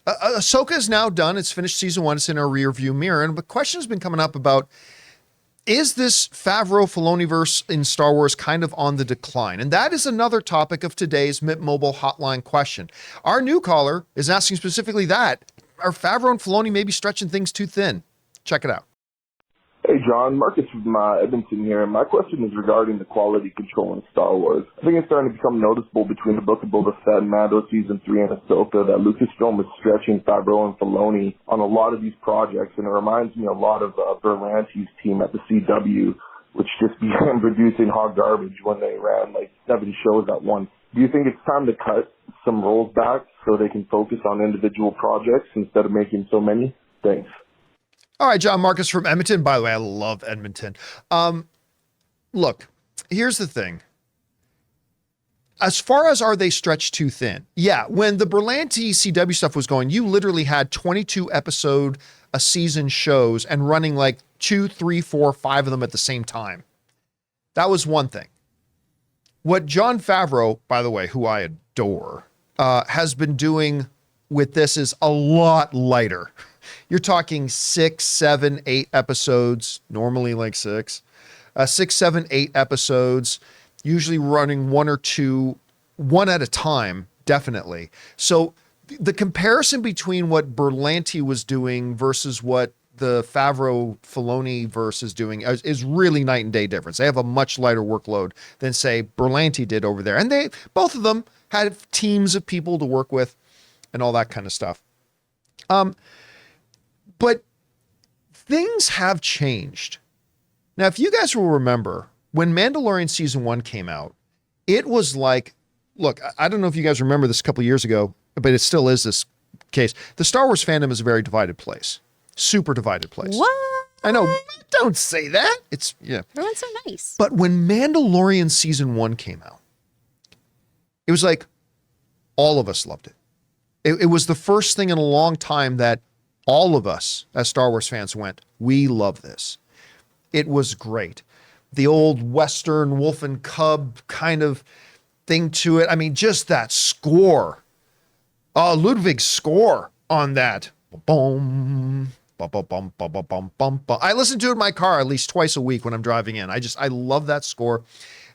Ahsoka is now done. It's finished season 1. It's in our rear view mirror. And the question has been coming up about, is this Favreau Filoni-verse in Star Wars kind of on the decline? And that is another topic of today's Mint Mobile hotline question. Our new caller is asking specifically that. Are Favreau and Filoni maybe stretching things too thin? Check it out. Hey, John. Marcus from Edmonton here. My question is regarding the quality control in Star Wars. I think it's starting to become noticeable between the Book of Boba Fett and Mando Season 3 and Ahsoka that Lucasfilm is stretching Favreau and Filoni on a lot of these projects, and it reminds me a lot of Berlanti's team at the CW, which just began producing hot garbage when they ran like 7 shows at once. Do you think it's time to cut some roles back so they can focus on individual projects instead of making so many? Thanks. All right, John Marcus from Edmonton. By the way, I love Edmonton. Look, here's the thing. As far as are they stretched too thin? Yeah, when the Berlanti CW stuff was going, you literally had 22 episode a season shows and running like 2, 3, 4, 5 of them at the same time. That was one thing. What John Favreau, by the way, who I adore, has been doing with this is a lot lighter. You're talking 6, 7, 8 episodes, normally like 6, 6, 7, 8 episodes, usually running 1 or 2, one at a time, definitely. So the comparison between what Berlanti was doing versus what the Favreau Filoni-verse is doing is really night and day difference. They have a much lighter workload than, say, Berlanti did over there. And they, both of them had teams of people to work with and all that kind of stuff. But things have changed. Now, if you guys will remember, when Mandalorian Season 1 came out, it was like, look, I don't know if you guys remember this a couple of years ago, but it still is this case. The Star Wars fandom is a very divided place. Super divided place. What? I know, don't say that. It's, yeah. Everyone's so nice. But when Mandalorian Season 1 came out, it was like all of us loved it. It was the first thing in a long time that all of us as Star Wars fans went, we love this. It was great. The old Western wolf and cub kind of thing to it. I mean, just that score. Ludwig's score on that. Boom. I listen to it in my car at least twice a week when I'm driving in. I love that score.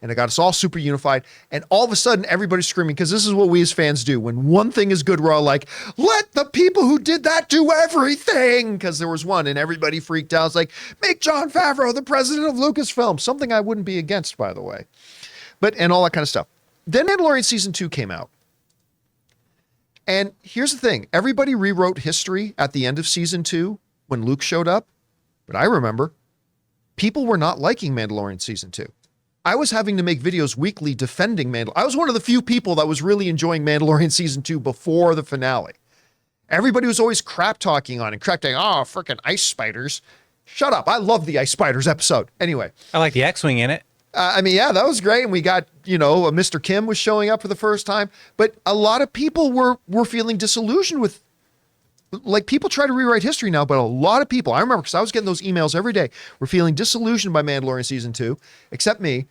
And it got us all super unified. And all of a sudden, everybody's screaming, because this is what we as fans do. When one thing is good, we're all like, let the people who did that do everything. Because there was one, and everybody freaked out. It's like, make John Favreau the president of Lucasfilm. Something I wouldn't be against, by the way. And all that kind of stuff. Then Mandalorian Season 2 came out. And here's the thing. Everybody rewrote history at the end of Season 2 when Luke showed up. But I remember, people were not liking Mandalorian Season 2. I was having to make videos weekly defending Mandalorian. I was one of the few people that was really enjoying Mandalorian Season 2 before the finale. Everybody was always crap talking on it, correcting, freaking ice spiders. Shut up. I love the ice spiders episode. Anyway. I like the X-Wing in it. Yeah, that was great. And we got, Mr. Kim was showing up for the first time. But a lot of people were feeling disillusioned with, like, people try to rewrite history now, but a lot of people, I remember because I was getting those emails every day, were feeling disillusioned by Mandalorian Season 2, except me,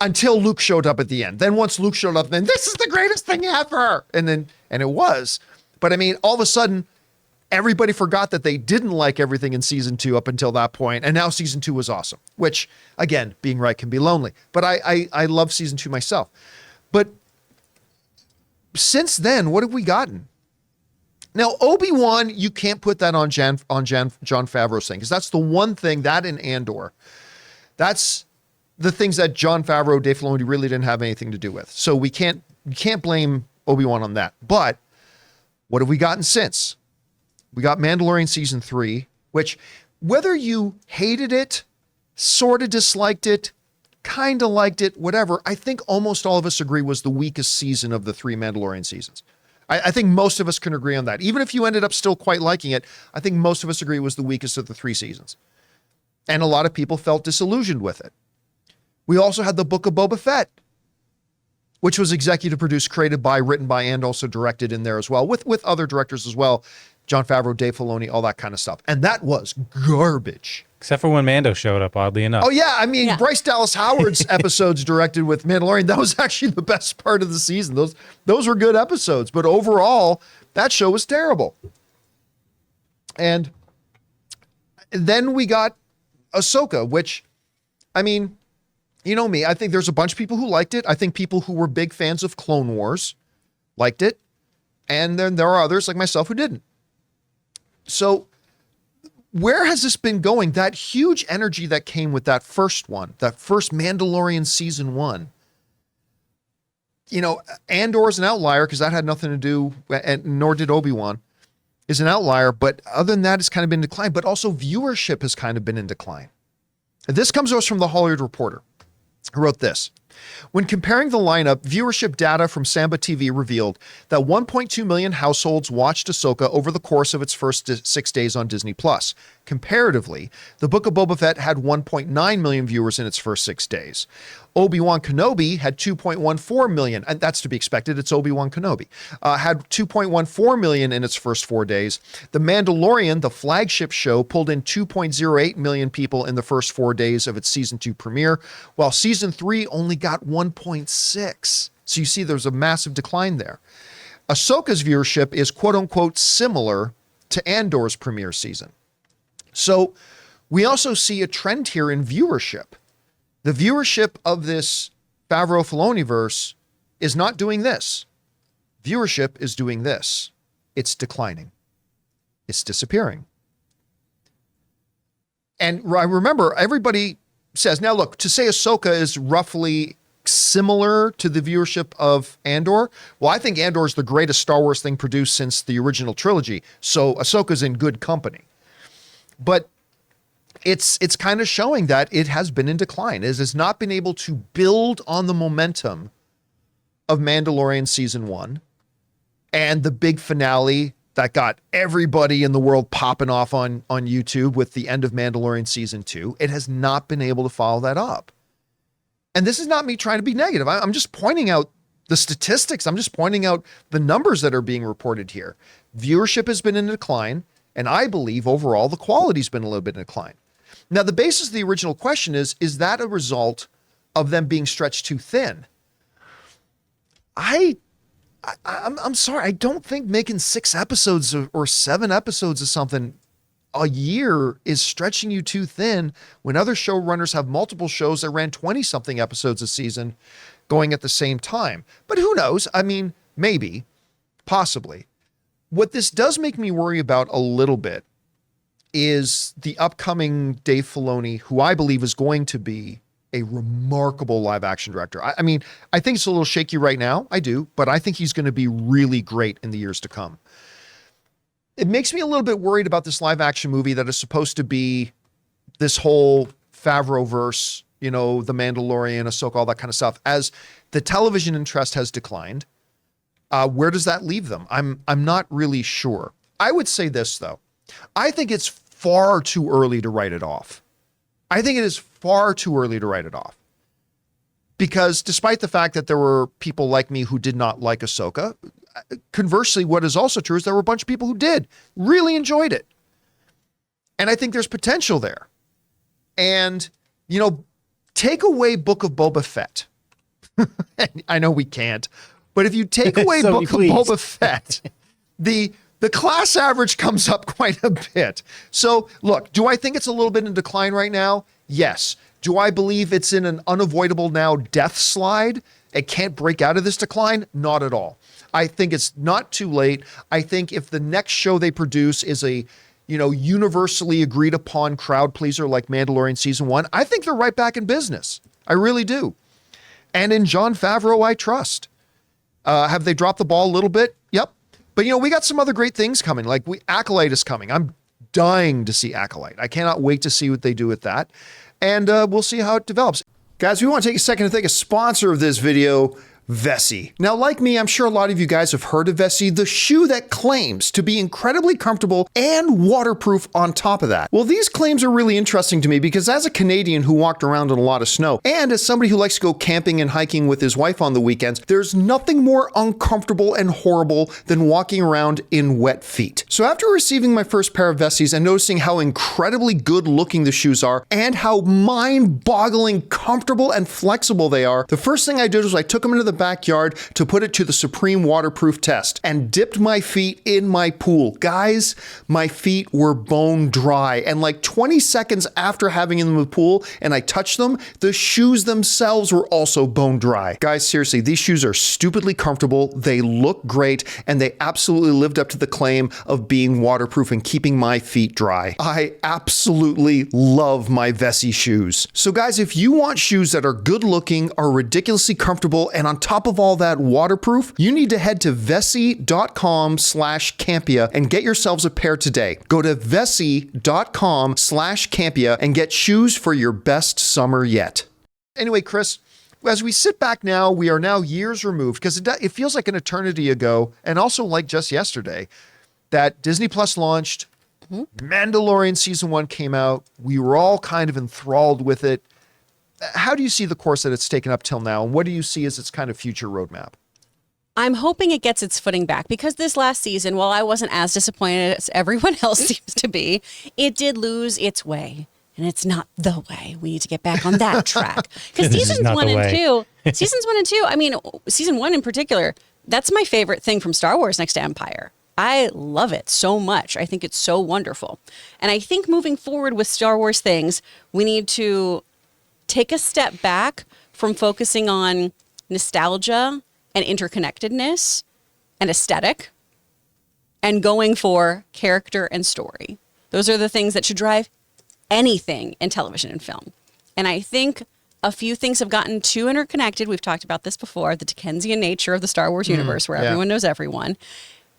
until Luke showed up at the end. Then once Luke showed up, then this is the greatest thing ever. And it was. But I mean, all of a sudden, everybody forgot that they didn't like everything in Season 2 up until that point, and now Season 2 was awesome, which, again, being right can be lonely. But I love Season 2 myself. But since then, what have we gotten? Now, Obi-Wan, you can't put that on John Favreau's thing, because that's the one thing, that in Andor, that's the things that John Favreau, Dave Filoni really didn't have anything to do with. So you can't blame Obi-Wan on that. But what have we gotten since? We got Mandalorian Season 3, which, whether you hated it, sort of disliked it, kind of liked it, whatever, I think almost all of us agree was the weakest season of the 3 Mandalorian seasons. I think most of us can agree on that. Even if you ended up still quite liking it, I think most of us agree it was the weakest of the 3 seasons. And a lot of people felt disillusioned with it. We also had the Book of Boba Fett, which was executive produced, created by, written by, and also directed in there as well, with other directors as well. John Favreau, Dave Filoni, all that kind of stuff. And that was garbage. Except for when Mando showed up, oddly enough. Oh yeah, I mean, Yeah. Bryce Dallas Howard's episodes directed with Mandalorian, that was actually the best part of the season. Those were good episodes, but overall, that show was terrible. And then we got Ahsoka, which, I mean, you know me, I think there's a bunch of people who liked it. I think people who were big fans of Clone Wars liked it. And then there are others like myself who didn't. So where has this been going? That huge energy that came with that first one, that first Mandalorian season 1. You know, Andor is an outlier because that had nothing to do, and nor did Obi-Wan, is an outlier. But other than that, it's kind of been in decline. But also viewership has kind of been in decline. And this comes to us from the Hollywood Reporter, who wrote this. When comparing the lineup, viewership data from Samba TV revealed that 1.2 million households watched Ahsoka over the course of its first 6 days on Disney+. Comparatively, the Book of Boba Fett had 1.9 million viewers in its first 6 days. Obi-Wan Kenobi had 2.14 million, and that's to be expected, it's Obi-Wan Kenobi, had 2.14 million in its first 4 days. The Mandalorian, the flagship show, pulled in 2.08 million people in the first 4 days of its season 2 premiere, while season 3 only got 1.6. So you see there's a massive decline there. Ahsoka's viewership is quote unquote similar to Andor's premiere season. So we also see a trend here in viewership. The viewership of this Favreau Filoni-verse is not doing this. Viewership is doing this. It's declining. It's disappearing. And I remember everybody says, now look, to say Ahsoka is roughly similar to the viewership of Andor, well, I think Andor is the greatest Star Wars thing produced since the original trilogy. So Ahsoka's in good company. But it's kind of showing that it has been in decline. It has not been able to build on the momentum of Mandalorian season 1 and the big finale that got everybody in the world popping off on YouTube with the end of Mandalorian season 2. It has not been able to follow that up. And this is not me trying to be negative. I'm just pointing out the statistics. I'm just pointing out the numbers that are being reported here. Viewership has been in decline, and I believe overall the quality's been a little bit in decline. Now, the basis of the original question is that a result of them being stretched too thin? I'm sorry. I don't think making 6 episodes or 7 episodes of something a year is stretching you too thin when other showrunners have multiple shows that ran 20-something episodes a season going at the same time. But who knows? I mean, maybe, possibly. What this does make me worry about a little bit is the upcoming Dave Filoni, who I believe is going to be a remarkable live action director. I mean, I think it's a little shaky right now. I do, but I think he's going to be really great in the years to come. It makes me a little bit worried about this live action movie that is supposed to be this whole Favreau-verse, you know, The Mandalorian, Ahsoka, all that kind of stuff. As the television interest has declined, where does that leave them? I'm not really sure. I would say this, though. I think it's far too early to write it off. I think it is far too early to write it off. Because despite the fact that there were people like me who did not like Ahsoka, conversely, what is also true is there were a bunch of people who did, really enjoyed it. And I think there's potential there. And, you know, take away Book of Boba Fett. I know we can't, but if you take away So Book of please. Boba Fett, the class average comes up quite a bit. So look, do I think it's a little bit in decline right now? Yes. Do I believe it's in an unavoidable now death slide? It can't break out of this decline? Not at all. I think it's not too late. I think if the next show they produce is a, you know, universally agreed upon crowd pleaser like Mandalorian season 1, I think they're right back in business. I really do. And in John Favreau, I trust. Have they dropped the ball a little bit? Yep. But, you know, we got some other great things coming. Like Acolyte is coming. I'm dying to see Acolyte. I cannot wait to see what they do with that. And we'll see how it develops. Guys, we want to take a second to thank a sponsor of this video, Vessi. Now, like me, I'm sure a lot of you guys have heard of Vessi, the shoe that claims to be incredibly comfortable and waterproof on top of that. Well, these claims are really interesting to me because as a Canadian who walked around in a lot of snow, and as somebody who likes to go camping and hiking with his wife on the weekends, there's nothing more uncomfortable and horrible than walking around in wet feet. So after receiving my first pair of Vessis and noticing how incredibly good looking the shoes are and how mind-boggling comfortable and flexible they are, the first thing I did was I took them into the backyard to put it to the supreme waterproof test and dipped my feet in my pool. Guys, my feet were bone dry, and like 20 seconds after having them in the pool and I touched them, the shoes themselves were also bone dry. Guys, seriously, these shoes are stupidly comfortable, they look great, and they absolutely lived up to the claim of being waterproof and keeping my feet dry. I absolutely love my Vessi shoes. So guys, if you want shoes that are good looking, are ridiculously comfortable, and on top of all that waterproof, you need to head to vessi.com/Campea and get yourselves a pair today. Go to vessi.com/Campea and get shoes for your best summer yet. Anyway, Chris, as we sit back now, we are now years removed because it feels like an eternity ago, and also like just yesterday, that Disney Plus launched, Mandalorian season 1 came out. We were all kind of enthralled with it. How do you see the course that it's taken up till now, and what do you see as its kind of future roadmap? I'm hoping it gets its footing back because this last season, while I wasn't as disappointed as everyone else seems to be, it did lose its way. And it's not the way. We need to get back on that track. Because seasons 1 and 2, I mean, season 1 in particular, that's my favorite thing from Star Wars next to Empire. I love it so much. I think it's so wonderful. And I think moving forward with Star Wars things, we need to take a step back from focusing on nostalgia and interconnectedness and aesthetic and going for character and story. Those are the things that should drive anything in television and film. And I think a few things have gotten too interconnected. We've talked about this before, the Dickensian nature of the Star Wars universe where everyone knows everyone.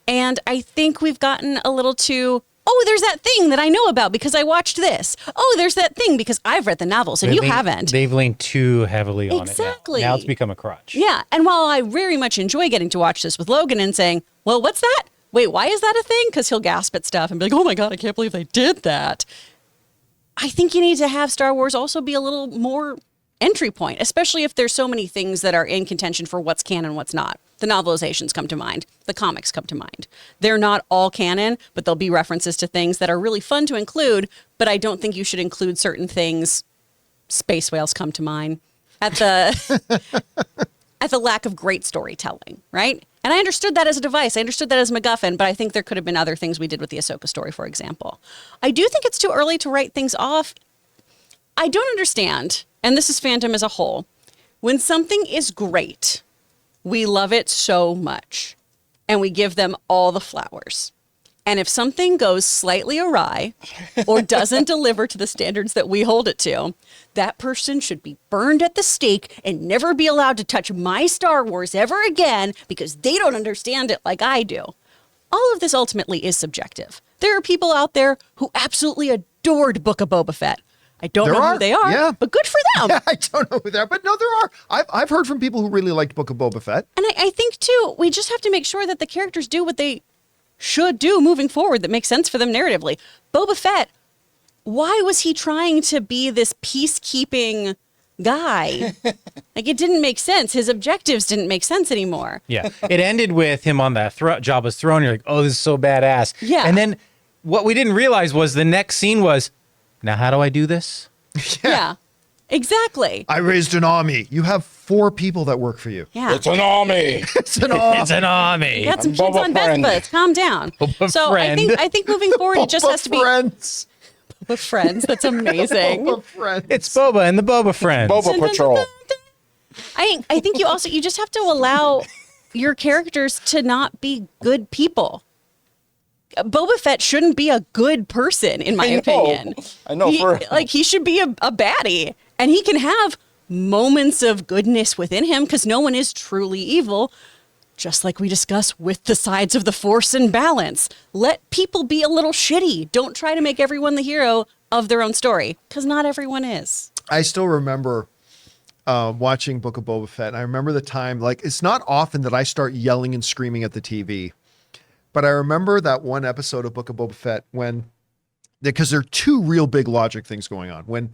And I think we've gotten a little too, oh, there's that thing that I know about because I watched this. Oh, there's that thing because I've read the novels and you haven't. They've leaned too heavily on it. Exactly. Now it's become a crutch. Yeah. And while I very much enjoy getting to watch this with Logan and saying, well, what's that? Wait, why is that a thing? Because he'll gasp at stuff and be like, oh my God, I can't believe they did that. I think you need to have Star Wars also be a little more entry point, especially if there's so many things that are in contention for what's canon and what's not. The novelizations come to mind. The comics come to mind. They're not all canon, but there'll be references to things that are really fun to include, but I don't think you should include certain things. Space whales come to mind at the at the lack of great storytelling, right? And I understood that as a device. I understood that as a MacGuffin, but I think there could have been other things we did with the Ahsoka story, for example. I do think it's too early to write things off. I don't understand, and this is fandom as a whole, when something is great, we love it so much, and we give them all the flowers. And if something goes slightly awry or doesn't deliver to the standards that we hold it to, that person should be burned at the stake and never be allowed to touch my Star Wars ever again because they don't understand it like I do. All of this ultimately is subjective. There are people out there who absolutely adored Book of Boba Fett. I don't know who they are, but good for them. Yeah, I don't know who they are, but no, there are. I've heard from people who really liked Book of Boba Fett. And I think, too, we just have to make sure that the characters do what they should do moving forward that makes sense for them narratively. Boba Fett, why was he trying to be this peacekeeping guy? Like, it didn't make sense. His objectives didn't make sense anymore. Yeah. It ended with him on that Jabba's throne. You're like, oh, this is so badass. Yeah. And then what we didn't realize was the next scene was, now how do I do this? Yeah, exactly. I raised an army. You have 4 people that work for you. Yeah. It's an army. It's an army. It's an army. You got some kids Boba on friend. Vespas. Calm down. Boba So friend. I think moving forward, it just has to be Friends. Boba friends. That's amazing. Boba friends. It's Boba and the Boba friends. Boba Patrol. I think you just have to allow your characters to not be good people. Boba Fett shouldn't be a good person, in my opinion. I know. He should be a baddie, and he can have moments of goodness within him because no one is truly evil. Just like we discuss with the sides of the Force and balance. Let people be a little shitty. Don't try to make everyone the hero of their own story because not everyone is. I still remember watching Book of Boba Fett. And I remember the time, like, it's not often that I start yelling and screaming at the TV, but I remember that one episode of Book of Boba Fett because there are two real big logic things going on. When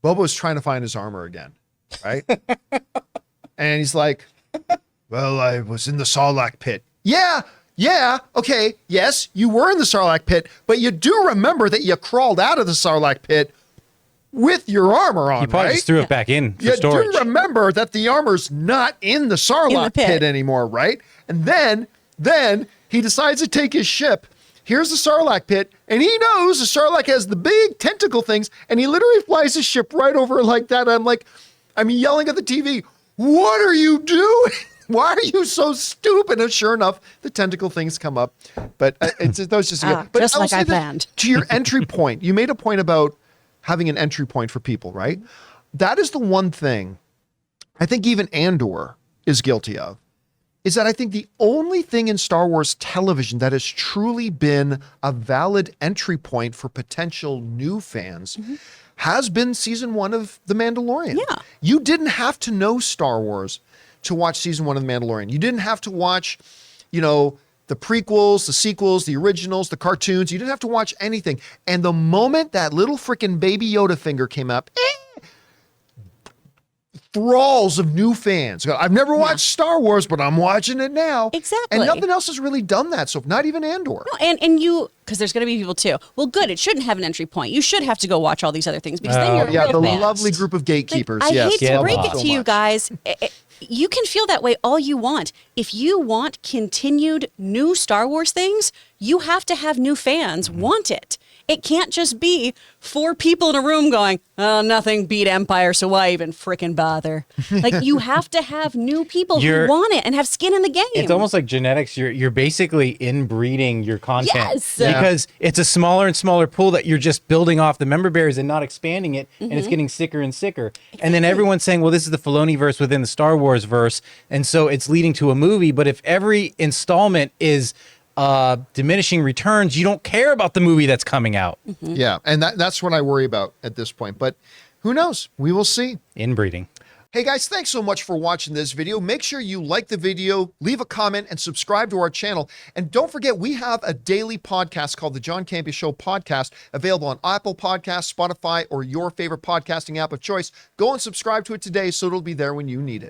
Boba was trying to find his armor again, right? And he's like, well, I was in the Sarlacc pit. Yeah, okay, yes, you were in the Sarlacc pit, but you do remember that you crawled out of the Sarlacc pit with your armor on, He probably right? just threw it back in for You storage. do remember that the armor's not in the Sarlacc pit. pit anymore, right? And then he decides to take his ship. Here's the Sarlacc pit, and he knows the Sarlacc has the big tentacle things, and he literally flies his ship right over like that. I'm yelling at the TV, what are you doing? Why are you so stupid? And sure enough, the tentacle things come up. But that was just good. But just I'll like say I this, planned. to your entry point, you made a point about having an entry point for people, right? That is the one thing I think even Andor is guilty of, is that I think the only thing in Star Wars television that has truly been a valid entry point for potential new fans has been season 1 of The Mandalorian. Yeah. You didn't have to know Star Wars to watch season 1 of The Mandalorian. You didn't have to watch, the prequels, the sequels, the originals, the cartoons. You didn't have to watch anything. And the moment that little freaking baby Yoda finger came up, thralls of new fans. I've never watched Star Wars, but I'm watching it now. Exactly. And nothing else has really done that. So not even Andor. No, and you, because there's going to be people too. Well, good. It shouldn't have an entry point. You should have to go watch all these other things because then you're Yeah, real the fans. lovely group of gatekeepers. I yes. hate to Get break lost. it to you guys. You can feel that way all you want. If you want continued new Star Wars things, you have to have new fans want it. It can't just be 4 people in a room going, oh, nothing beat Empire, so why even frickin' bother? Like, you have to have new people who want it and have skin in the game. It's almost like genetics. You're basically inbreeding your content. Yes. Yeah. Because it's a smaller and smaller pool that you're just building off the member bears and not expanding it, and it's getting sicker and sicker. And then everyone's saying, well, this is the Filoni-verse within the Star Wars verse, and so it's leading to a movie. But if every installment is diminishing returns, you don't care about the movie that's coming out. Yeah. And that's what I worry about at this point. But who knows? We will see. Inbreeding. Hey guys, thanks so much for watching this video. Make sure you like the video, leave a comment, and subscribe to our channel. And don't forget, we have a daily podcast called the John Campea Show podcast, available on Apple Podcasts, Spotify, or your favorite podcasting app of choice. Go and subscribe to it today so it'll be there when you need it.